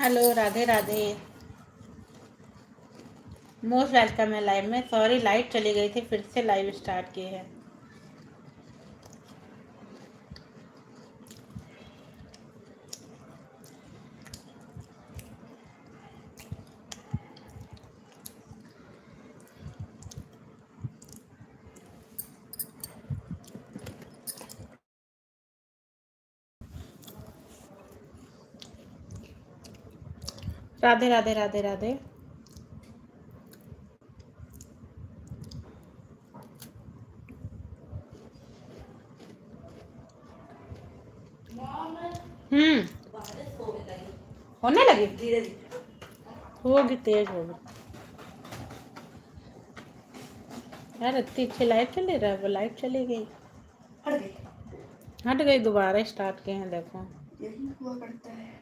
Hello, Radhe Radhe. Most welcome है live में। Sorry, light चली गई थी, फिर से लाइव स्टार्ट किए हैं। राधे राधे राधे राधे। होने लगी, धीरे धीरे होगी, तेज होगी। यार इतनी अच्छी लाइट चली रहा है, वो लाइट चली गई, हट गई, दोबारा स्टार्ट किए हैं। देखो यही हुआ करता है।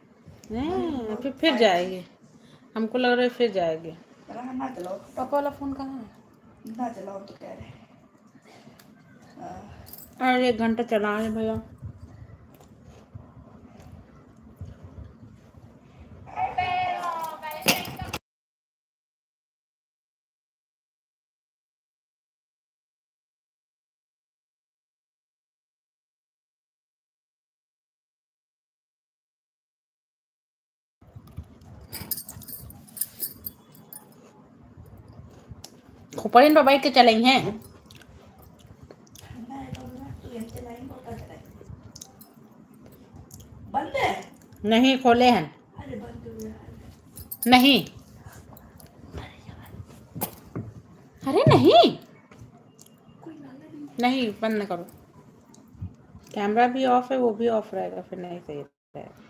नहीं, फिर जाएगी। हमको लग रहा है फिर जाएगी। ना चलाओ, पापा वाला फोन कहाँ है? ना चलाओ तो कह रहे। और 1 घंटा चला है भैया। खोपड़िन पर बैठ के चलाई हैं। बंद है? नहीं खोले हैं। अरे बंद हो गया। नहीं, अरे नहीं नहीं, बंद न करो। कैमरा भी ऑफ है, वो भी ऑफ रहेगा, फिर नहीं सही रहेगा।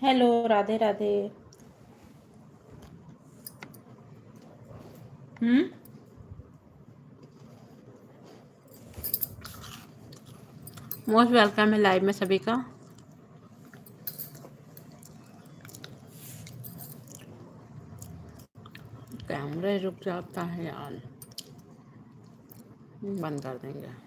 Hello, Radhe Radhe. Most welcome है लाइव में सभी का। कैमरा रुक जाता है यार, बंद कर देंगे।